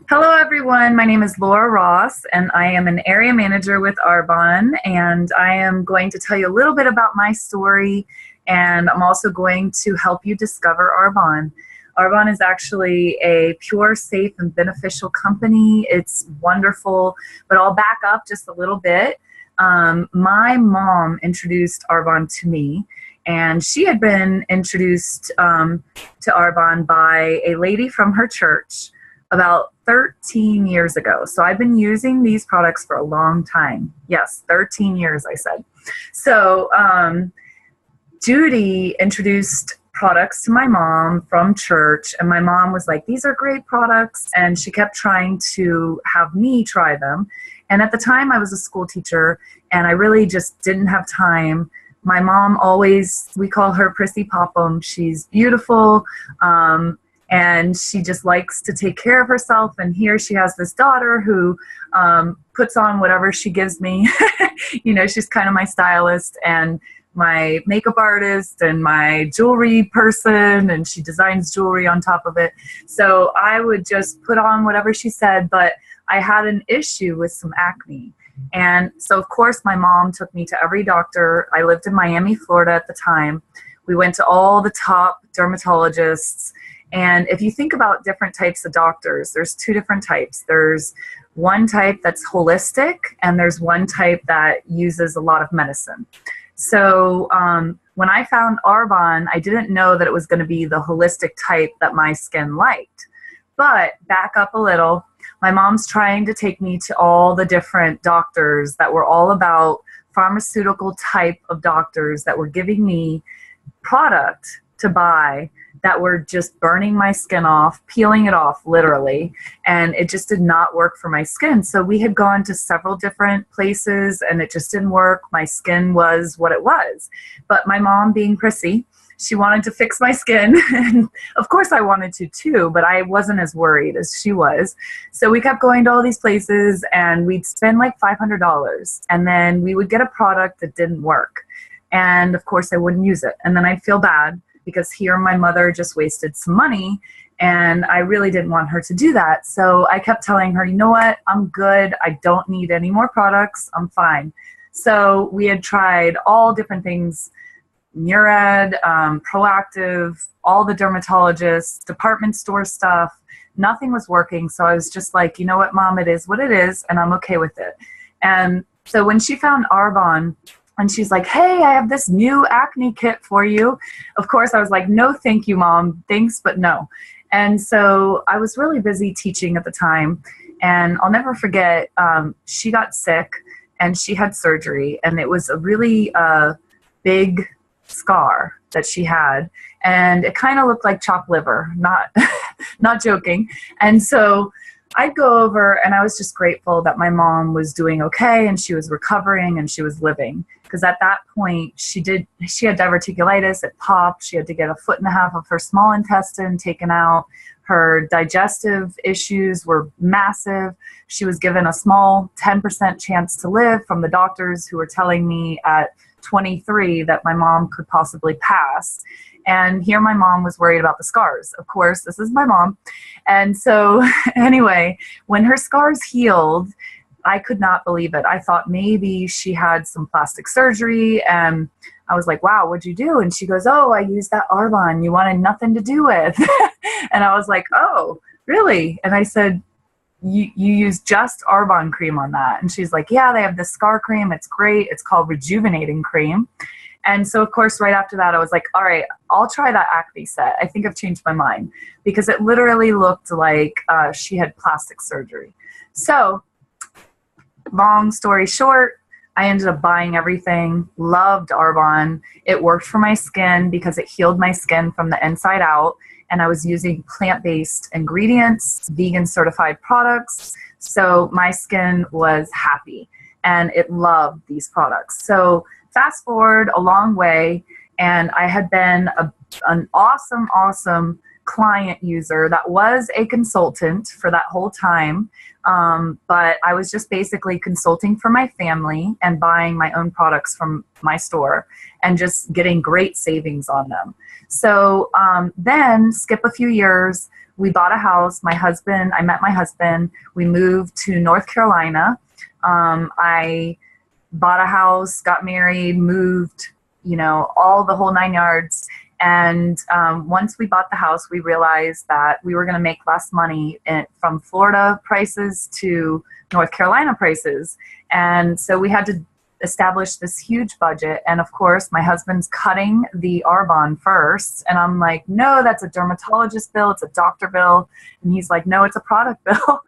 Hello, everyone. My name is Laura Ross, and I am an area manager with Arbonne. And I am going to tell you a little bit about my story, and I'm also going to help you discover Arbonne. Arbonne is actually a pure, safe, and beneficial company. It's wonderful, but I'll back up just a little bit. My mom introduced Arbonne to me, and she had been introduced to Arbonne by a lady from her church about 13 years ago. So I've been using these products for a long time. Yes, 13 years, I said. So Judy introduced products to my mom from church, and my mom was like, these are great products, and she kept trying to have me try them. And at the time I was a school teacher, and I really just didn't have time. My mom always, we call her Prissy Popham. She's beautiful, and she just likes to take care of herself. And here she has this daughter who puts on whatever she gives me. You know, she's kind of my stylist and my makeup artist and my jewelry person, and she designs jewelry on top of it. So I would just put on whatever she said, but I had an issue with some acne. And so, of course, my mom took me to every doctor. I lived in Miami, Florida at the time. We went to all the top dermatologists. And if you think about different types of doctors, there's two different types. There's one type that's holistic, and there's one type that uses a lot of medicine. So when I found Arbonne, I didn't know that it was going to be the holistic type that my skin liked. But back up a little, my mom's trying to take me to all the different doctors that were all about pharmaceutical type of doctors that were giving me product to buy that were just burning my skin off, peeling it off literally, and it just did not work for my skin. So we had gone to several different places and it just didn't work. My skin was what it was. But my mom, being prissy, she wanted to fix my skin. And of course I wanted to too, but I wasn't as worried as she was. So we kept going to all these places, and we'd spend like $500, and then we would get a product that didn't work. And of course I wouldn't use it. And then I'd feel bad, because here my mother just wasted some money, and I really didn't want her to do that. So I kept telling her, you know what, I'm good. I don't need any more products. I'm fine. So we had tried all different things, Murad, Proactive, all the dermatologists, department store stuff. Nothing was working. So I was just like, you know what, Mom, it is what it is, and I'm okay with it. And so when she found Arbonne, and she's like, hey, I have this new acne kit for you. Of course, I was like, no, thank you, Mom. Thanks, but no. And so I was really busy teaching at the time. And I'll never forget, she got sick and she had surgery. And it was a really big scar that she had. And it kind of looked like chopped liver, not, not joking. And so I'd go over, and I was just grateful that my mom was doing okay and she was recovering and she was living. Because at that point, she had diverticulitis, it popped, she had to get 1.5 feet of her small intestine taken out. Her digestive issues were massive. She was given a small 10% chance to live from the doctors who were telling me at 23 that my mom could possibly pass. And here my mom was worried about the scars. Of course, this is my mom. And so anyway, when her scars healed, I could not believe it. I thought maybe she had some plastic surgery, and I was like, wow, what'd you do? And she goes, oh, I used that Arbonne you wanted nothing to do with. And I was like, oh, really? And I said, you use just Arbonne cream on that? And she's like, yeah, they have this scar cream. It's great. It's called Rejuvenating Cream. And so, of course, right after that, I was like, all right, I'll try that acne set. I think I've changed my mind, because it literally looked like she had plastic surgery. So long story short, I ended up buying everything, loved Arbonne. It worked for my skin because it healed my skin from the inside out. And I was using plant-based ingredients, vegan certified products. So my skin was happy and it loved these products. So fast forward a long way, and I had been an awesome client user that was a consultant for that whole time. But I was just basically consulting for my family and buying my own products from my store and just getting great savings on them. So then skip a few years, we bought a house. I met my husband. We moved to North Carolina. I bought a house, got married, moved, all the whole 9 yards. And once we bought the house, we realized that we were going to make less money from Florida prices to North Carolina prices. And so we had to establish this huge budget. And of course, my husband's cutting the Arbonne first. And I'm like, no, that's a dermatologist bill. It's a doctor bill. And he's like, no, it's a product bill.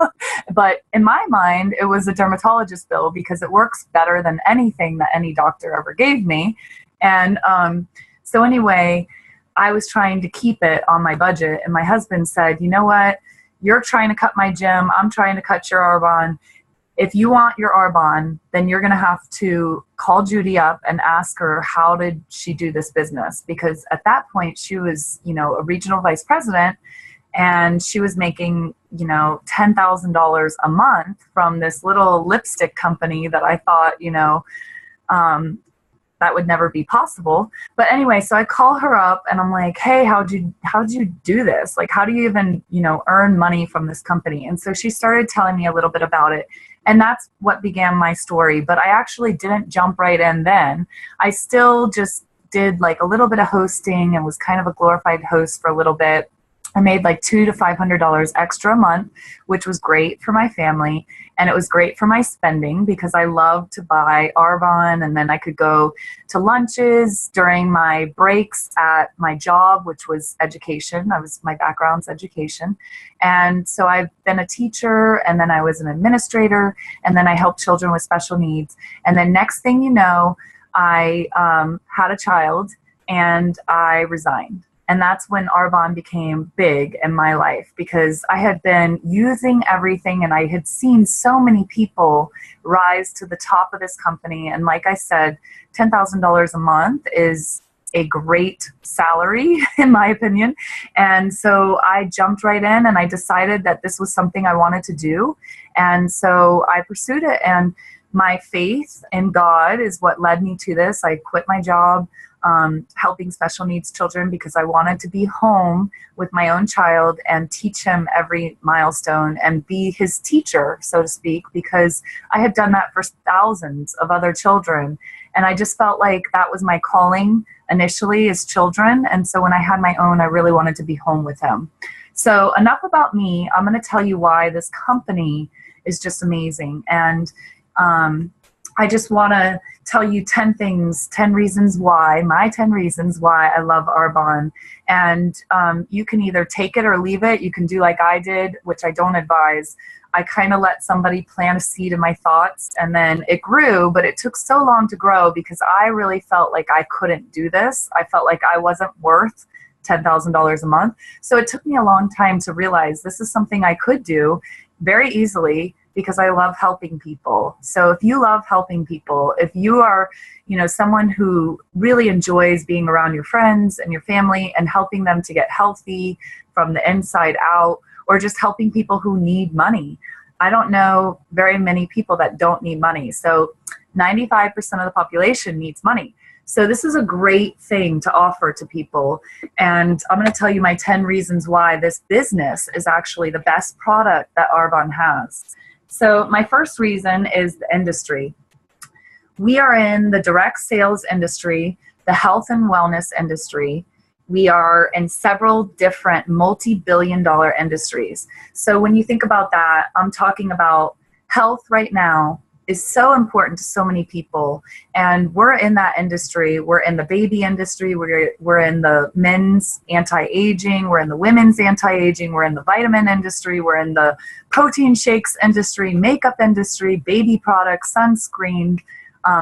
But in my mind, it was a dermatologist bill because it works better than anything that any doctor ever gave me. And so anyway, I was trying to keep it on my budget. And my husband said, you know what? You're trying to cut my gym. I'm trying to cut your Arbonne. If you want your Arbonne, then you're going to have to call Judy up and ask her, how did she do this business? Because at that point, she was, a regional vice president, and she was making, $10,000 a month from this little lipstick company that I thought, that would never be possible. But anyway, so I call her up and I'm like, hey, how'd you do this? Like, how do you even, earn money from this company? And so she started telling me a little bit about it. And that's what began my story. But I actually didn't jump right in then. I still just did like a little bit of hosting and was kind of a glorified host for a little bit. I made like $200 to $500 extra a month, which was great for my family. And it was great for my spending because I love to buy Arbonne, and then I could go to lunches during my breaks at my job, which was education. My background's education. And so I've been a teacher, and then I was an administrator, and then I helped children with special needs. And then next thing you know, I had a child and I resigned. And that's when Arbonne became big in my life because I had been using everything and I had seen so many people rise to the top of this company. And like I said, $10,000 a month is a great salary, in my opinion. And so I jumped right in and I decided that this was something I wanted to do. And so I pursued it. And my faith in God is what led me to this. I quit my job helping special needs children because I wanted to be home with my own child and teach him every milestone and be his teacher, so to speak, because I had done that for thousands of other children. And I just felt like that was my calling initially is children. And so when I had my own, I really wanted to be home with him. So enough about me. I'm going to tell you why this company is just amazing. And I just want to tell you 10 reasons why I love Arbonne. And you can either take it or leave it. You can do like I did, which I don't advise. I kind of let somebody plant a seed in my thoughts, and then it grew, but it took so long to grow because I really felt like I couldn't do this. I felt like I wasn't worth $10,000 a month. So it took me a long time to realize this is something I could do very easily because I love helping people. So if you love helping people, if you are, someone who really enjoys being around your friends and your family and helping them to get healthy from the inside out, or just helping people who need money. I don't know very many people that don't need money. So 95% of the population needs money. So this is a great thing to offer to people. And I'm going to tell you my 10 reasons why this business is actually the best product that Arbonne has. So my first reason is the industry. We are in the direct sales industry, the health and wellness industry. We are in several different multi-billion-dollar industries. So when you think about that, I'm talking about health right now is so important to so many people. And we're in that industry. We're in the baby industry. We're in the men's anti-aging. We're in the women's anti-aging. We're in the vitamin industry. We're in the protein shakes industry, makeup industry, baby products, sunscreen,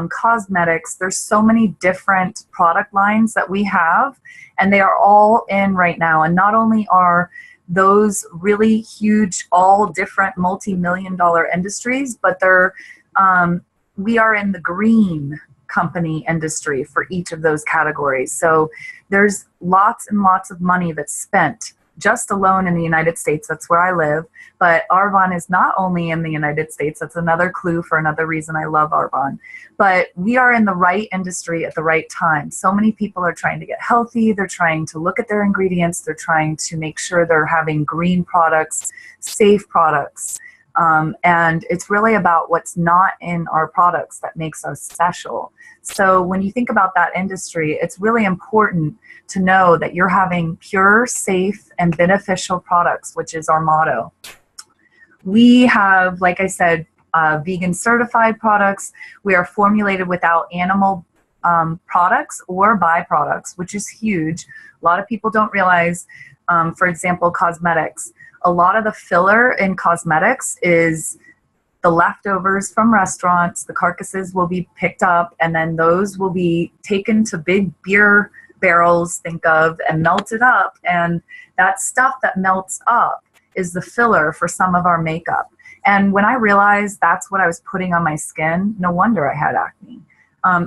cosmetics. There's so many different product lines that we have, and they are all in right now. And not only are those really huge, all different multi-million-dollar industries, but we are in the green company industry for each of those categories. So there's lots and lots of money that's spent just alone in the United States. That's where I live. But Arbonne is not only in the United States. That's another clue for another reason I love Arbonne. But we are in the right industry at the right time. So many people are trying to get healthy. They're trying to look at their ingredients. They're trying to make sure they're having green products, safe products. And it's really about what's not in our products that makes us special. So when you think about that industry, it's really important to know that you're having pure, safe, and beneficial products, which is our motto. We have, like I said, vegan certified products. We are formulated without animal products or byproducts, which is huge. A lot of people don't realize, for example, cosmetics. A lot of the filler in cosmetics is the leftovers from restaurants. The carcasses will be picked up, and then those will be taken to big beer barrels, think of, and melted up. And that stuff that melts up is the filler for some of our makeup. And when I realized that's what I was putting on my skin, no wonder I had acne.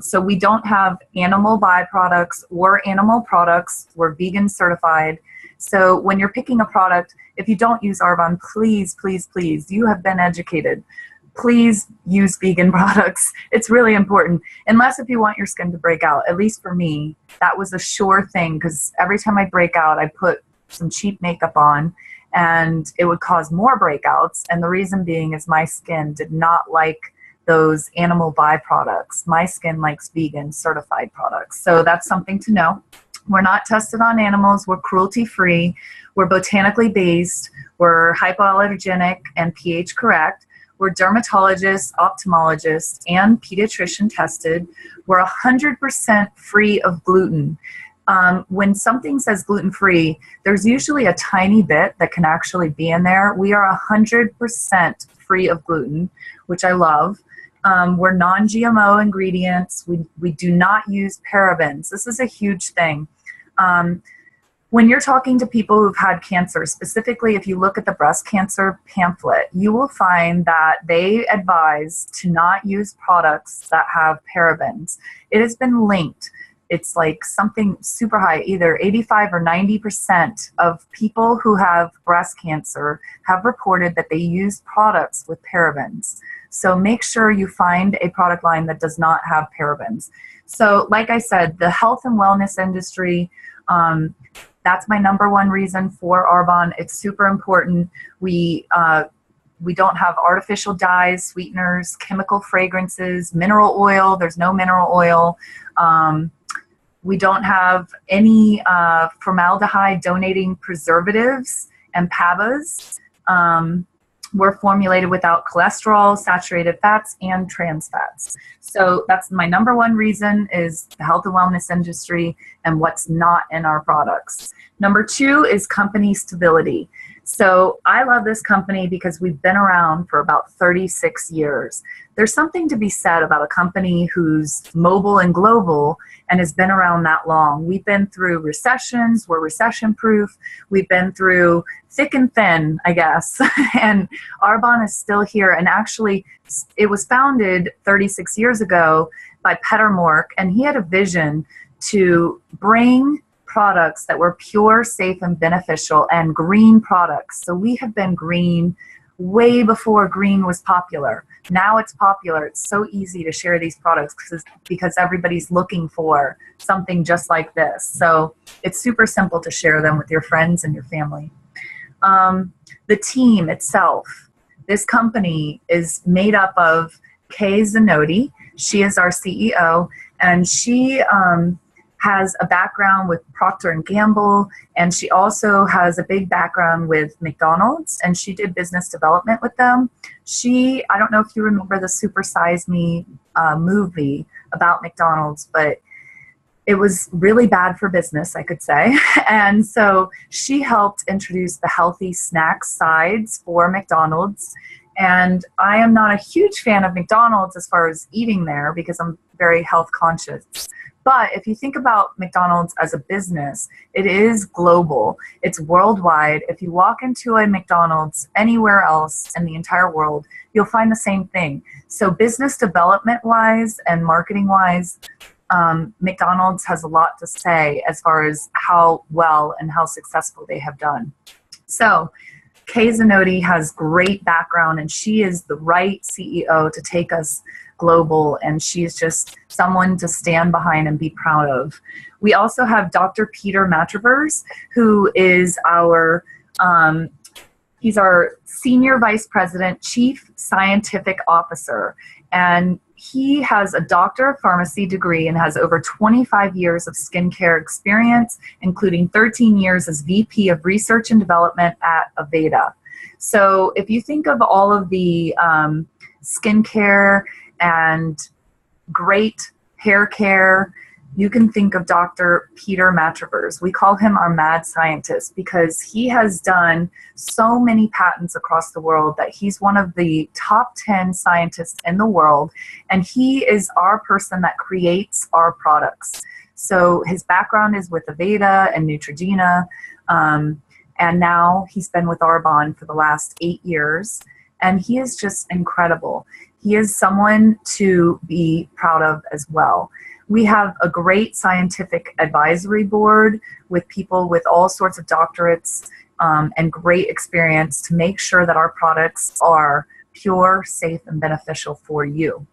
So we don't have animal byproducts or animal products. We're vegan certified. So when you're picking a product, if you don't use Arbonne, please, please, please, you have been educated. Please use vegan products. It's really important. Unless if you want your skin to break out. At least for me, that was a sure thing, because every time I break out, I put some cheap makeup on and it would cause more breakouts. And the reason being is my skin did not like those animal byproducts. My skin likes vegan certified products. So that's something to know. We're not tested on animals. We're cruelty-free. We're botanically based. We're hypoallergenic and pH correct. We're dermatologists, ophthalmologists, and pediatrician tested. We're 100% free of gluten. When something says gluten-free, there's usually a tiny bit that can actually be in there. We are 100% free of gluten, which I love. We're non-GMO ingredients. We do not use parabens. This is a huge thing. When you're talking to people who've had cancer, specifically if you look at the breast cancer pamphlet, you will find that they advise to not use products that have parabens. It has been linked. It's like something super high, either 85 or 90% of people who have breast cancer have reported that they use products with parabens. So make sure you find a product line that does not have parabens. So like I said, the health and wellness industry, that's my number one reason for Arbonne. It's super important. We don't have artificial dyes, sweeteners, chemical fragrances, mineral oil. There's no mineral oil. We don't have any formaldehyde donating preservatives and PABAs. We're formulated without cholesterol, saturated fats, and trans fats. So that's my number one reason, is the health and wellness industry and what's not in our products. Number two is company stability. So I love this company because we've been around for about 36 years. There's something to be said about a company who's mobile and global and has been around that long. We've been through recessions. We're recession proof. We've been through thick and thin, I guess. And Arbonne is still here. And actually, it was founded 36 years ago by Peter Mork, and he had a vision to bring products that were pure, safe, and beneficial, and green products. So we have been green way before green was popular. Now it's popular. It's so easy to share these products because everybody's looking for something just like this. So it's super simple to share them with your friends and your family. The team itself, this company is made up of Kay Zanotti. She is our CEO, and she has a background with Procter & Gamble, and she also has a big background with McDonald's, and she did business development with them. I don't know if you remember the Super Size Me movie about McDonald's, but it was really bad for business, I could say. And so she helped introduce the healthy snack sides for McDonald's. And I am not a huge fan of McDonald's as far as eating there because I'm very health conscious. But if you think about McDonald's as a business, it is global. It's worldwide. If you walk into a McDonald's anywhere else in the entire world, you'll find the same thing. So business development-wise and marketing-wise, McDonald's has a lot to say as far as how well and how successful they have done. So Kay Zanotti has great background, and she is the right CEO to take us global, and she's just someone to stand behind and be proud of. We also have Dr. Peter Matravers, who is he's our Senior Vice President, Chief Scientific Officer, and he has a Doctor of Pharmacy degree and has over 25 years of skincare experience, including 13 years as VP of Research and Development at Aveda. So if you think of all of the skincare and great hair care, you can think of Dr. Peter Matravers. We call him our mad scientist because he has done so many patents across the world that he's one of the top 10 scientists in the world, and he is our person that creates our products. So his background is with Aveda and Neutrogena, and now he's been with Arbonne for the last 8 years, and he is just incredible. He is someone to be proud of as well. We have a great scientific advisory board with people with all sorts of doctorates and great experience to make sure that our products are pure, safe, and beneficial for you.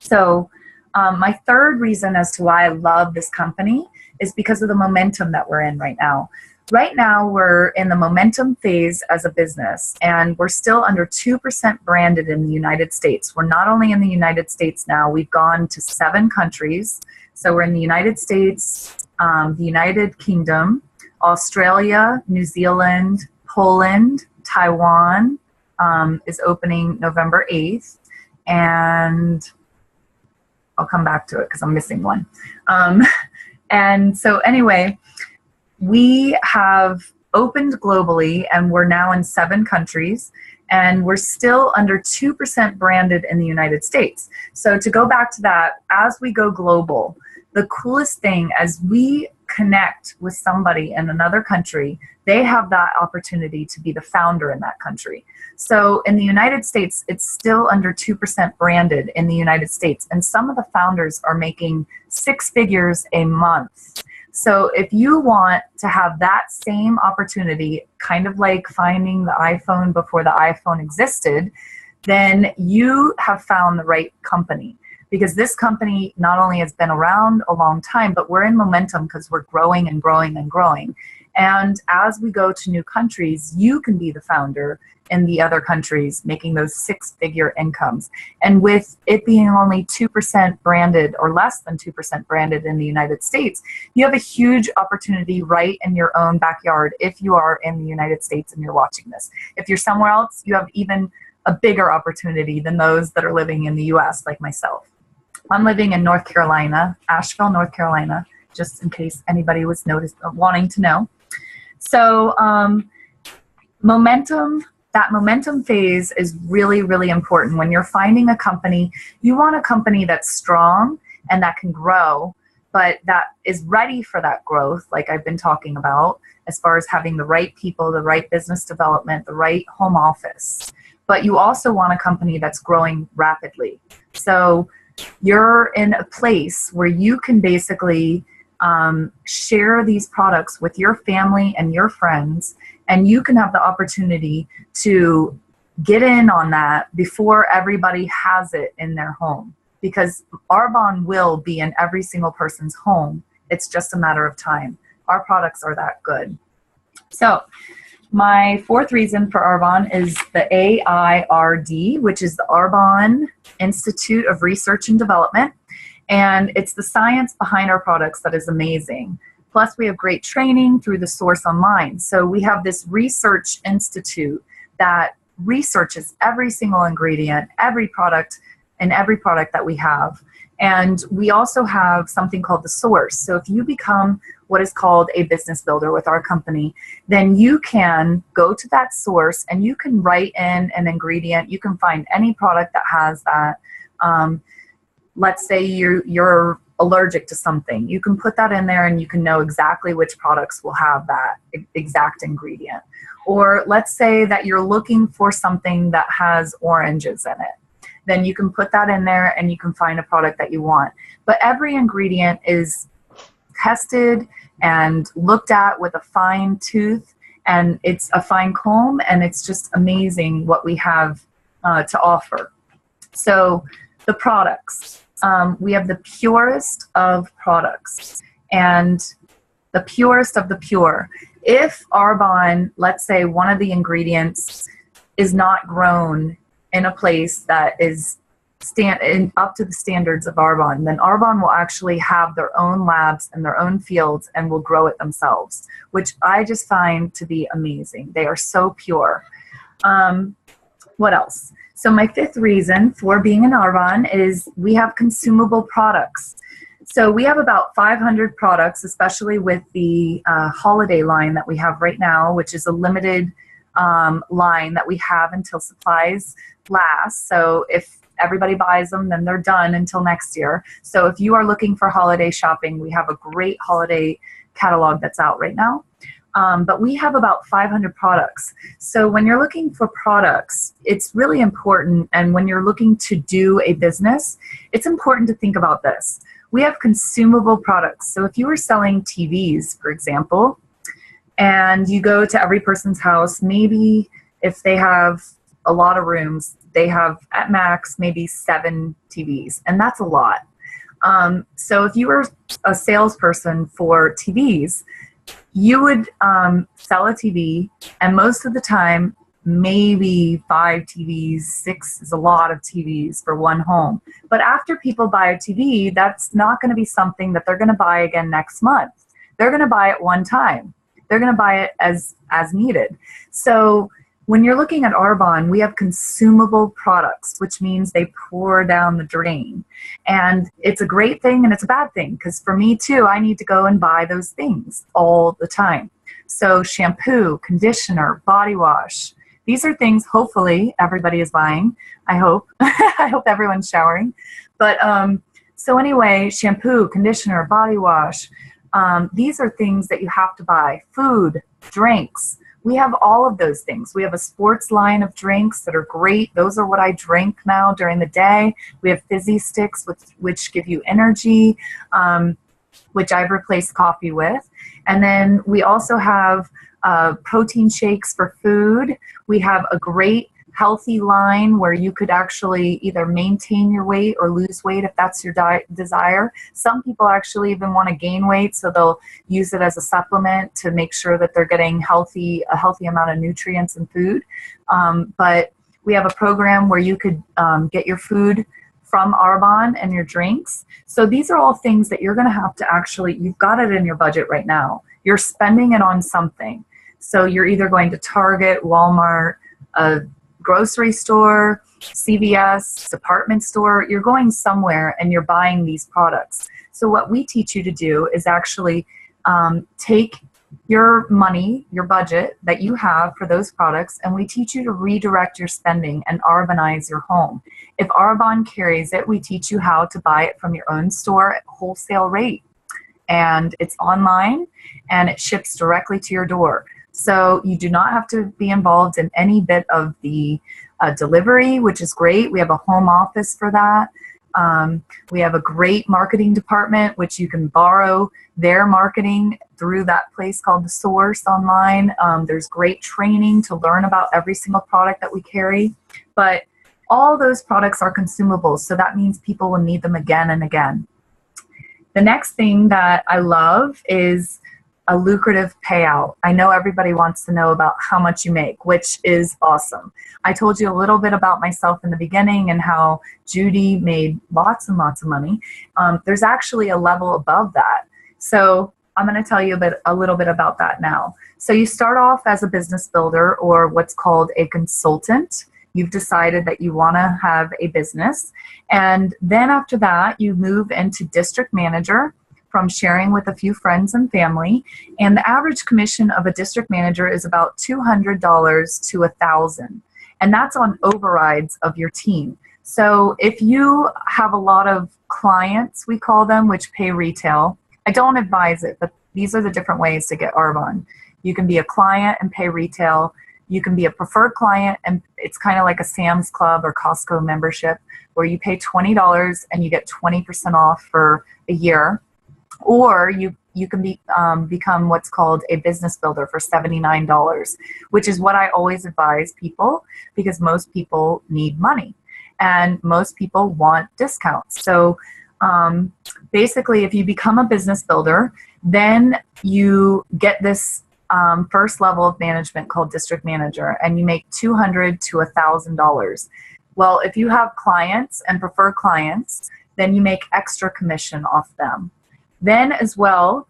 So my third reason as to why I love this company is because of the momentum that we're in right now. Right now, we're in the momentum phase as a business, and we're still under 2% branded in the United States. We're not only in the United States now, we've gone to 7 countries. So we're in the United States, the United Kingdom, Australia, New Zealand, Poland, Taiwan is opening November 8th, and I'll come back to it because I'm missing one. And so anyway, we have opened globally, and we're now in 7 countries, and we're still under 2% branded in the United States. So to go back to that, as we go global, the coolest thing as we connect with somebody in another country, they have that opportunity to be the founder in that country. So in the United States, it's still under 2% branded in the United States, and some of the founders are making 6 figures a month. So if you want to have that same opportunity, kind of like finding the iPhone before the iPhone existed, then you have found the right company. Because this company not only has been around a long time, but we're in momentum because we're growing and growing and growing. And as we go to new countries, you can be the founder in the other countries, making those 6-figure incomes. And with it being only 2% branded or less than 2% branded in the United States, you have a huge opportunity right in your own backyard if you are in the United States and you're watching this. If you're somewhere else, you have even a bigger opportunity than those that are living in the US like myself. I'm living in North Carolina, Asheville, North Carolina, just in case anybody was wanting to know. So that momentum phase is really, really important. When you're finding a company, you want a company that's strong and that can grow, but that is ready for that growth, like I've been talking about, as far as having the right people, the right business development, the right home office. But you also want a company that's growing rapidly. So you're in a place where you can basically share these products with your family and your friends, and you can have the opportunity to get in on that before everybody has it in their home. Because Arbonne will be in every single person's home. It's just a matter of time. Our products are that good. So my fourth reason for Arbonne is the AIRD, which is the Arbonne Institute of Research and Development. And it's the science behind our products that is amazing. Plus, we have great training through the Source Online. So we have this research institute that researches every single ingredient, every product, and every product that we have. And we also have something called the Source. So if you become what is called a business builder with our company, then you can go to that source and you can write in an ingredient. You can find any product that has that. Let's say you're allergic to something. You can put that in there and you can know exactly which products will have that exact ingredient. Or let's say that you're looking for something that has oranges in it. then you can put that in there and you can find a product that you want. But every ingredient is tested and looked at with a fine tooth, and it's a fine comb, and it's just amazing what we have to offer. So the products, we have the purest of products, and the purest of the pure. If Arbonne, let's say one of the ingredients is not grown in a place that is up to the standards of Arbonne, then Arbonne will actually have their own labs and their own fields and will grow it themselves, which I just find to be amazing. They are so pure. What else? So my fifth reason for being an Arbonne is we have consumable products. So we have about 500 products, especially with the holiday line that we have right now, which is a limited line that we have until supplies last. So if everybody buys them, then they're done until next year. So if you are looking for holiday shopping, we have a great holiday catalog that's out right now. But we have about 500 products. So when you're looking for products, it's really important. And when you're looking to do a business, it's important to think about this. We have consumable products. So if you were selling TVs, for example, and you go to every person's house, maybe if they have a lot of rooms, they have at max maybe 7 TVs, and that's a lot. So if you were a salesperson for TVs, you would sell a TV, and most of the time, maybe 5 TVs, 6 is a lot of TVs for one home. But after people buy a TV, that's not going to be something that they're going to buy again next month. They're going to buy it one time. They're going to buy it as needed. So when you're looking at Arbonne, we have consumable products, which means they pour down the drain. And it's a great thing and it's a bad thing, because for me too, I need to go and buy those things all the time. So shampoo, conditioner, body wash, these are things hopefully everybody is buying. I hope. I hope everyone's showering. But so anyway, shampoo, conditioner, body wash, these are things that you have to buy. Food, drinks. We have all of those things. We have a sports line of drinks that are great. Those are what I drink now during the day. We have fizzy sticks, which give you energy, which I've replaced coffee with. And then we also have protein shakes for food. We have a great healthy line where you could actually either maintain your weight or lose weight if that's your desire. Some people actually even want to gain weight, so they'll use it as a supplement to make sure that they're getting a healthy amount of nutrients and food. But we have a program where you could get your food from Arbonne and your drinks. So these are all things that you're going to have to actually, you've got it in your budget right now. You're spending it on something. So you're either going to Target, Walmart, a grocery store, CVS, department store. You're going somewhere and you're buying these products. So what we teach you to do is actually take your money, your budget that you have for those products, and we teach you to redirect your spending and Arbonnize your home. If Arbonne carries it, we teach you how to buy it from your own store at wholesale rate. And it's online and it ships directly to your door. So you do not have to be involved in any bit of the delivery, which is great. We have a home office for that. We have a great marketing department, which you can borrow their marketing through that place called The Source online. There's great training to learn about every single product that we carry. But all those products are consumables, so that means people will need them again and again. The next thing that I love is a lucrative payout. I know everybody wants to know about how much you make, which is awesome. I told you a little bit about myself in the beginning and how Judy made lots and lots of money. There's actually a level above that. So I'm going to tell you a little bit about that now. So you start off as a business builder, or what's called a consultant. You've decided that you want to have a business. And then after that, you move into district manager, from sharing with a few friends and family. And the average commission of a district manager is about $200 to $1,000. And that's on overrides of your team. So if you have a lot of clients, we call them, which pay retail, I don't advise it, but these are the different ways to get Arbonne. You can be a client and pay retail. You can be a preferred client, and it's kind of like a Sam's Club or Costco membership where you pay $20 and you get 20% off for a year. Or you can become what's called a business builder for $79, which is what I always advise people, because most people need money and most people want discounts. So basically, if you become a business builder, then you get this first level of management called district manager, and you make $200 to $1,000. Well, if you have clients and preferred clients, then you make extra commission off them. Then as well,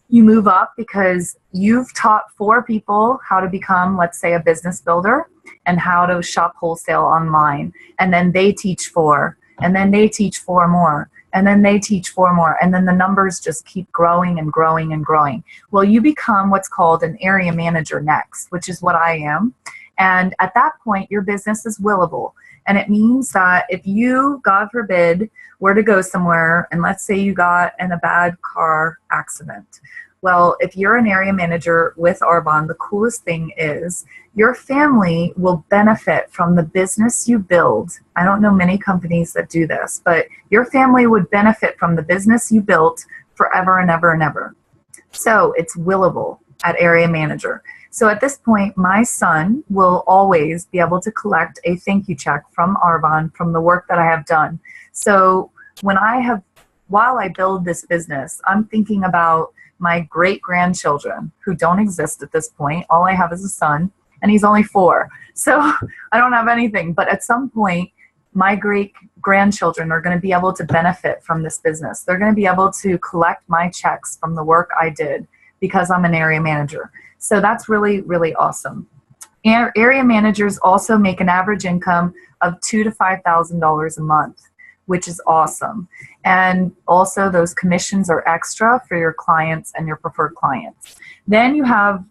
you move up because you've taught 4 people how to become, let's say, a business builder and how to shop wholesale online. And then they teach 4, and then they teach 4 more, and then they teach 4 more. And then the numbers just keep growing and growing and growing. Well, you become what's called an area manager next, which is what I am. And at that point, your business is willable. And it means that if you, God forbid, were to go somewhere, and let's say you got in a bad car accident. Well, if you're an area manager with Arbonne, the coolest thing is your family will benefit from the business you build. I don't know many companies that do this, but your family would benefit from the business you built forever and ever and ever. So it's willable at area manager. So at this point, my son will always be able to collect a thank you check from Arbonne from the work that I have done. So while I build this business, I'm thinking about my great-grandchildren who don't exist at this point. All I have is a son, and he's only 4. So I don't have anything. But at some point, my great-grandchildren are going to be able to benefit from this business. They're going to be able to collect my checks from the work I did because I'm an area manager. So that's really, really awesome. Area managers also make an average income of $2,000 to $5,000 a month, which is awesome. And also those commissions are extra for your clients and your preferred clients. Then you have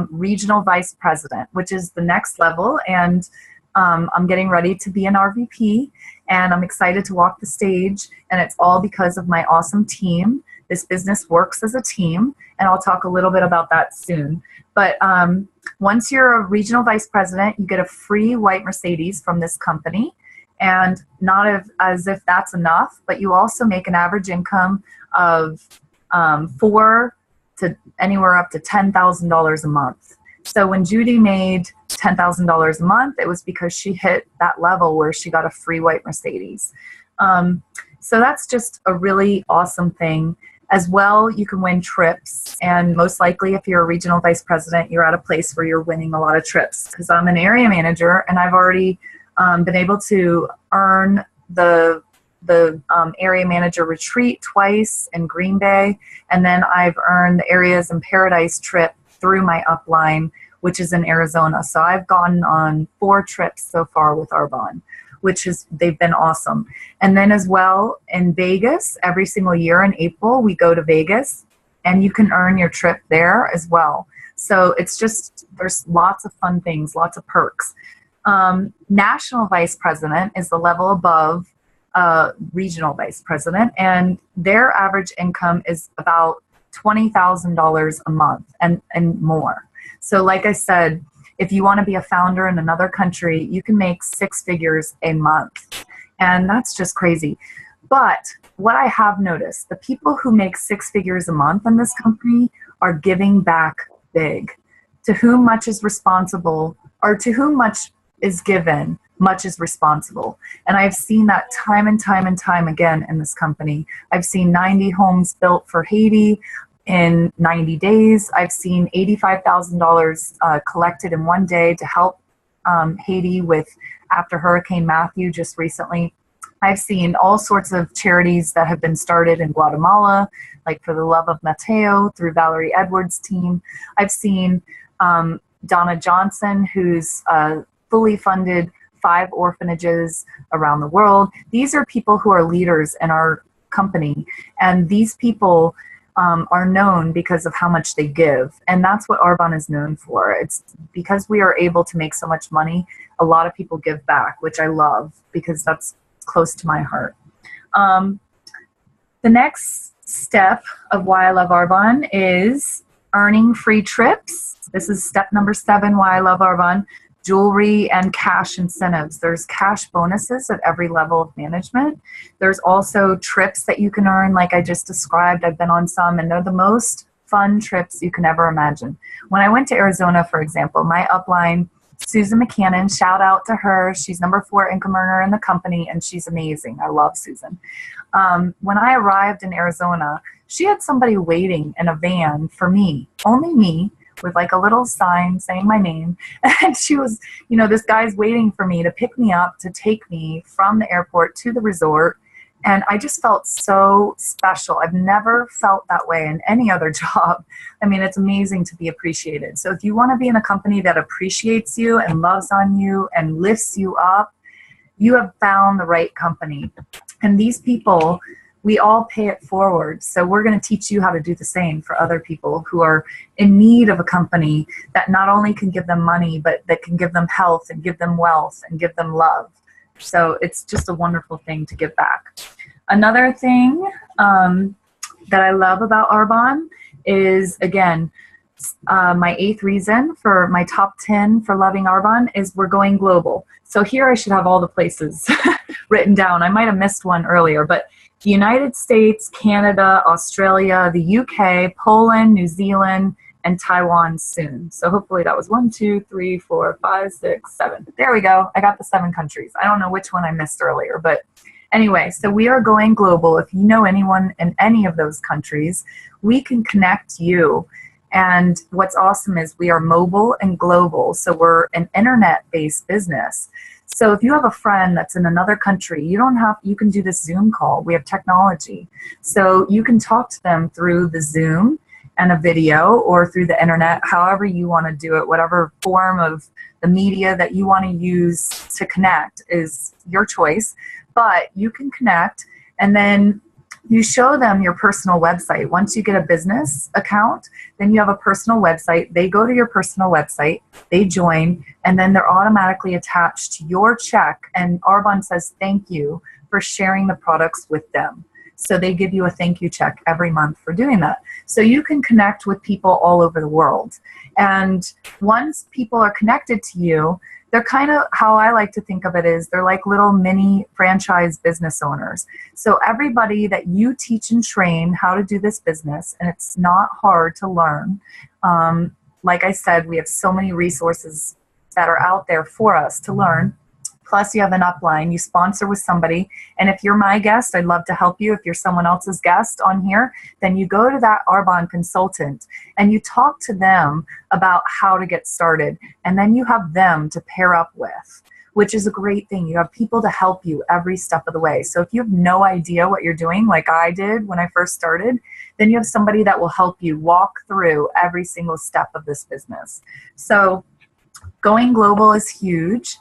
regional vice president, which is the next level. And I'm getting ready to be an RVP, and I'm excited to walk the stage. And it's all because of my awesome team. This business works as a team, and I'll talk a little bit about that soon. But once you're a regional vice president, you get a free white Mercedes from this company. And not as if that's enough, but you also make an average income of $4,000 to anywhere up to $10,000 a month. So when Judy made $10,000 a month, it was because she hit that level where she got a free white Mercedes. So that's just a really awesome thing. As well, you can win trips, and most likely if you're a regional vice president, you're at a place where you're winning a lot of trips, because I'm an area manager and I've already been able to earn the area manager retreat twice in Green Bay, and then I've earned the Areas in Paradise trip through my upline, which is in Arizona. So I've gone on 4 trips so far with Arbonne, they've been awesome. And then as well in Vegas, every single year in April, we go to Vegas, and you can earn your trip there as well. So it's just, there's lots of fun things, lots of perks. National vice president is the level above regional vice president, and their average income is about $20,000 a month and more. So like I said, if you want to be a founder in another country, you can make 6 figures a month, and that's just crazy. But what I have noticed, the people who make 6 figures a month in this company are giving back big. To whom much is responsible, or to whom much is given, much is responsible. And I've seen that time and time and time again in this company. I've seen 90 homes built for Haiti in 90 days. I've seen $85,000 collected in one day to help Haiti after Hurricane Matthew just recently. I've seen all sorts of charities that have been started in Guatemala, like For the Love of Mateo through Valerie Edwards' team. I've seen Donna Johnson, who's fully funded 5 orphanages around the world. These are people who are leaders in our company, and these people are known because of how much they give, and that's what Arbonne is known for. It's because we are able to make so much money, a lot of people give back, which I love because that's close to my heart. The next step of why I love Arbonne is earning free trips. This is step number 7, why I love Arbonne. Jewelry and cash incentives. There's cash bonuses at every level of management. There's also trips that you can earn, like I just described. I've been on some, and they're the most fun trips you can ever imagine. When I went to Arizona, for example, my upline, Susan McCannon, shout out to her. She's number 4 income earner in the company, and she's amazing. I love Susan. When I arrived in Arizona, she had somebody waiting in a van for me, only me, with like a little sign saying my name. And she was, this guy's waiting for me to pick me up, to take me from the airport to the resort. And I just felt so special. I've never felt that way in any other job. I mean, it's amazing to be appreciated. So if you want to be in a company that appreciates you and loves on you and lifts you up, you have found the right company. And these people, we all pay it forward. So we're going to teach you how to do the same for other people who are in need of a company that not only can give them money, but that can give them health and give them wealth and give them love. So it's just a wonderful thing to give back. Another thing that I love about Arbonne is, again, my 8th reason for my top 10 for loving Arbonne is we're going global. So here I should have all the places written down. I might have missed one earlier, but the United States, Canada, Australia, the UK, Poland, New Zealand, and Taiwan soon. So hopefully that was 1, 2, 3, 4, 5, 6, 7. There we go. I got the 7 countries. I don't know which one I missed earlier, but anyway, so we are going global. If you know anyone in any of those countries, we can connect you. And what's awesome is we are mobile and global. So we're an internet-based business. So if you have a friend that's in another country, you can do this Zoom call. We have technology. So you can talk to them through the Zoom and a video, or through the internet, however you want to do it, whatever form of the media that you want to use to connect is your choice. But you can connect, and then you show them your personal website. Once you get a business account, then you have a personal website. They go to your personal website, they join, and then they're automatically attached to your check. And Arbonne says thank you for sharing the products with them. So they give you a thank you check every month for doing that. So you can connect with people all over the world. And once people are connected to you, they're kind of, how I like to think of it is, they're like little mini franchise business owners. So everybody that you teach and train how to do this business, and it's not hard to learn. Like I said, we have so many resources that are out there for us to learn. Plus you have an upline, you sponsor with somebody. And if you're my guest, I'd love to help you. If you're someone else's guest on here, then you go to that Arbonne consultant and you talk to them about how to get started. And then you have them to pair up with, which is a great thing. You have people to help you every step of the way. So if you have no idea what you're doing, like I did when I first started, then you have somebody that will help you walk through every single step of this business. So going global is huge.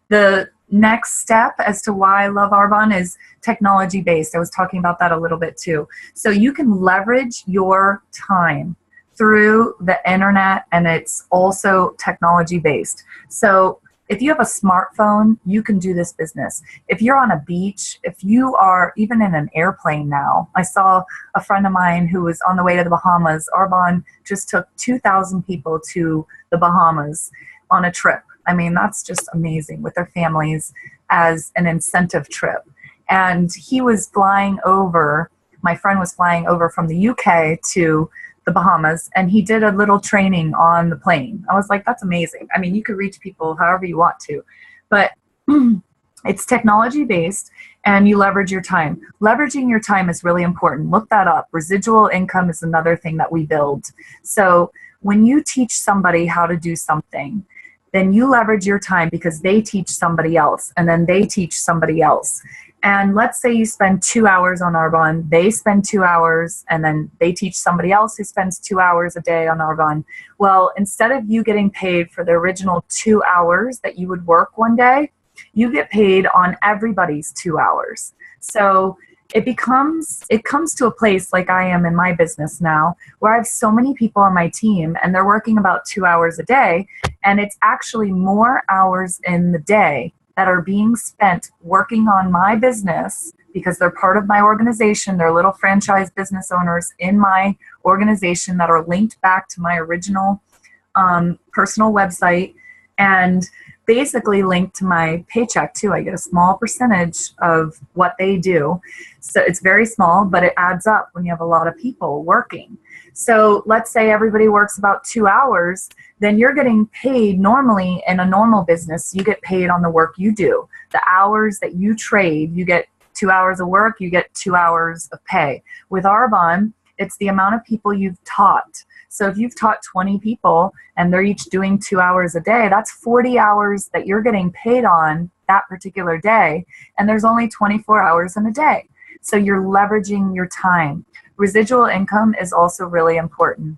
The next step as to why I love Arbonne is technology based. I was talking about that a little bit too. So you can leverage your time through the internet, and it's also technology based. So if you have a smartphone, you can do this business. If you're on a beach, if you are even in an airplane now, I saw a friend of mine who was on the way to the Bahamas. Arbonne just took 2,000 people to the Bahamas on a trip. I mean, that's just amazing, with their families as an incentive trip. And he was flying over, my friend was flying over from the UK to the Bahamas, and he did a little training on the plane. I was like, that's amazing. I mean, you could reach people however you want to, but it's technology based, and you leverage your time. Leveraging your time is really important. Look that up. Residual income is another thing that we build. So when you teach somebody how to do something, then you leverage your time because they teach somebody else, and then they teach somebody else. And let's say you spend 2 hours on Arbonne, they spend 2 hours, and then they teach somebody else who spends 2 hours a day on Arbonne. Well, instead of you getting paid for the original 2 hours that you would work one day, you get paid on everybody's 2 hours. So it comes to a place like I am in my business now, where I have so many people on my team, and they're working about 2 hours a day, and it's actually more hours in the day that are being spent working on my business because they're part of my organization. They're little franchise business owners in my organization that are linked back to my original personal website, and basically linked to my paycheck too. I get a small percentage of what they do. So it's very small, but it adds up when you have a lot of people working. So let's say everybody works about 2 hours, then you're getting paid normally in a normal business. You get paid on the work you do. The hours that you trade, you get 2 hours of work, you get 2 hours of pay. With Arbonne, it's the amount of people you've taught. So if you've taught 20 people and they're each doing 2 hours a day, that's 40 hours that you're getting paid on that particular day. And there's only 24 hours in a day. So you're leveraging your time. Residual income is also really important.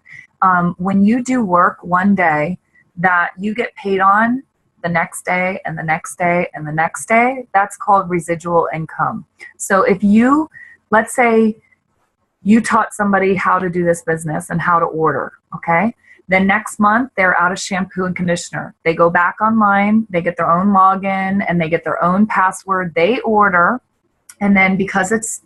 When you do work one day that you get paid on the next day and the next day and the next day, that's called residual income. So if you, let's say, you taught somebody how to do this business and how to order, okay? Then next month, they're out of shampoo and conditioner. They go back online, they get their own login, and they get their own password. They order, and then because it's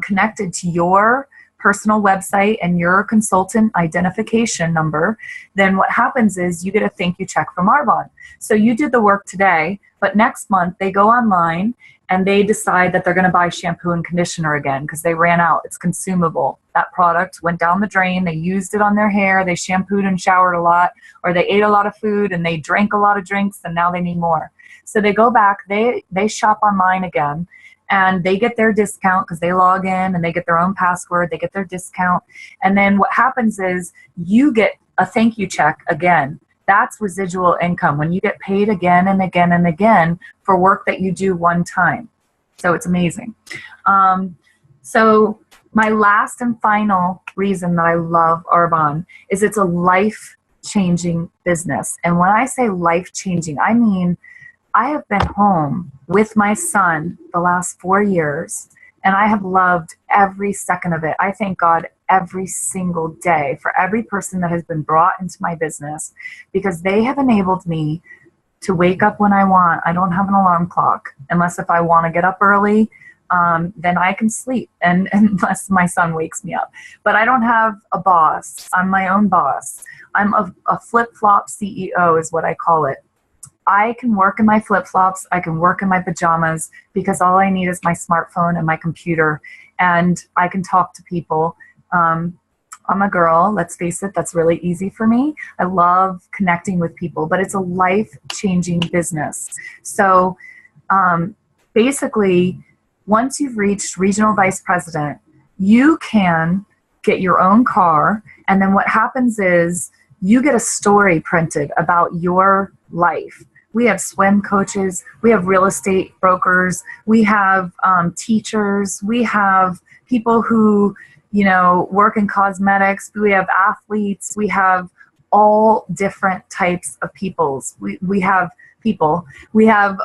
connected to your personal website and your consultant identification number, then what happens is you get a thank you check from Arbonne. So you did the work today, but next month they go online and they decide that they're going to buy shampoo and conditioner again because they ran out. It's consumable. That product went down the drain. They used it on their hair. They shampooed and showered a lot, or they ate a lot of food and they drank a lot of drinks, and now they need more. So they go back, they shop online again, and they get their discount because they log in and they get their own password. They get their discount. And then what happens is you get a thank you check again. That's residual income, when you get paid again and again and again for work that you do one time. So it's amazing. So my last and final reason that I love Arbonne is it's a life-changing business. And when I say life-changing, I mean I have been home with my son the last 4 years, and I have loved every second of it. I thank God every single day for every person that has been brought into my business, because they have enabled me to wake up when I want. I don't have an alarm clock unless if I want to get up early, then I can sleep, and unless my son wakes me up. But I don't have a boss. I'm my own boss. I'm a flip-flop CEO is what I call it. I can work in my flip-flops, I can work in my pajamas, because all I need is my smartphone and my computer, and I can talk to people. I'm a girl, let's face it, that's really easy for me. I love connecting with people, but it's a life-changing business. So basically, once you've reached regional vice president, you can get your own car, and then what happens is you get a story printed about your life. We have swim coaches, we have real estate brokers, we have teachers, we have people who, you know, work in cosmetics, we have athletes, we have all different types of peoples. We have people, we have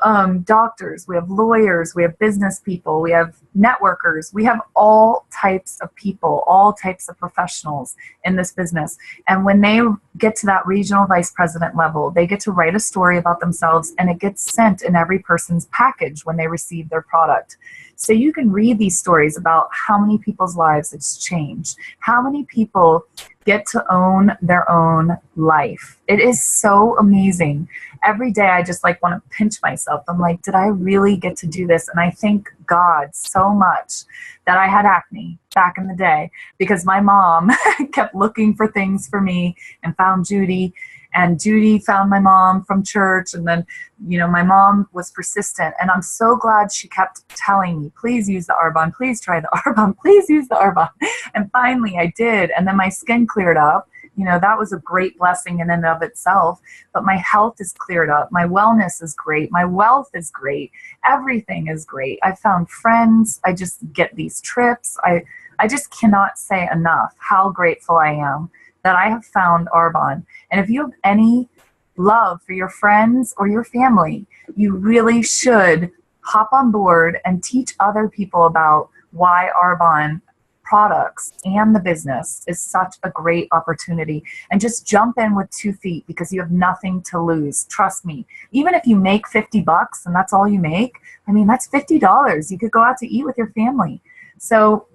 doctors, we have lawyers, we have business people, we have networkers, we have all types of people, all types of professionals in this business. And when they get to that regional vice president level, they get to write a story about themselves, and it gets sent in every person's package when they receive their product. So you can read these stories about how many people's lives it's changed, how many people get to own their own life. It is so amazing. Every day I just like want to pinch myself. I'm like, did I really get to do this? And I thank God so much that I had acne back in the day, because my mom kept looking for things for me and found Judy. And Judy found my mom from church. And then, you know, my mom was persistent. And I'm so glad she kept telling me, please use the Arbonne, please try the Arbonne, please use the Arbonne. And finally I did. And then my skin cleared up. You know, that was a great blessing in and of itself. But my health is cleared up. My wellness is great. My wealth is great. Everything is great. I found friends. I just get these trips. I just cannot say enough how grateful I am that I have found Arbonne. And if you have any love for your friends or your family, you really should hop on board and teach other people about why Arbonne products and the business is such a great opportunity. And just jump in with 2 feet, because you have nothing to lose. Trust me. Even if you make $50 and that's all you make, I mean, that's $50. You could go out to eat with your family. So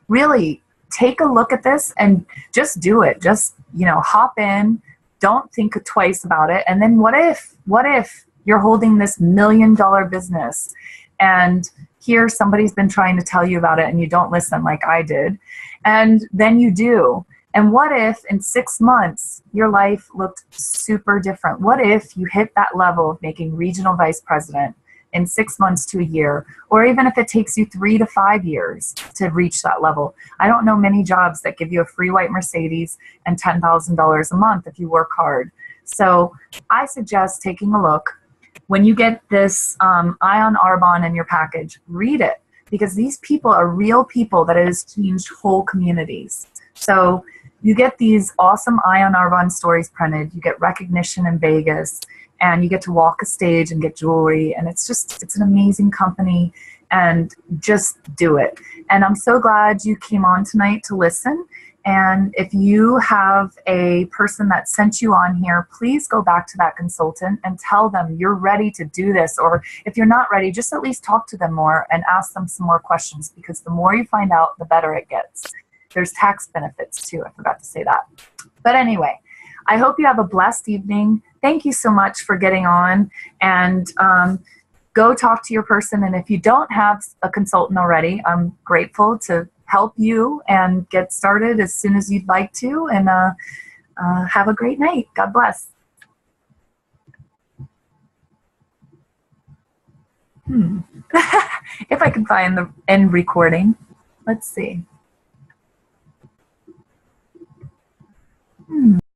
really, take a look at this and just do it. Just, hop in. Don't think twice about it. And then what if you're holding this $1 million business and here somebody's been trying to tell you about it and you don't listen like I did, and then you do. And what if in 6 months your life looked super different? What if you hit that level of making regional vice president in 6 months to a year, or even if it takes you 3 to 5 years to reach that level? I don't know many jobs that give you a free white Mercedes and $10,000 a month if you work hard. So I suggest taking a look. When you get this Eye on Arbonne in your package, read it, because these people are real people that has changed whole communities. So you get these awesome Eye on Arbonne stories printed, you get recognition in Vegas, and you get to walk a stage and get jewelry, and it's an amazing company, and just do it. And I'm so glad you came on tonight to listen. And if you have a person that sent you on here, please go back to that consultant and tell them you're ready to do this. Or if you're not ready, just at least talk to them more and ask them some more questions, because the more you find out, the better it gets. There's tax benefits too. I forgot to say that. But anyway, I hope you have a blessed evening. Thank you so much for getting on, and go talk to your person. And if you don't have a consultant already, I'm grateful to help you and get started as soon as you'd like to. And have a great night. God bless. If I can find the end recording. Let's see.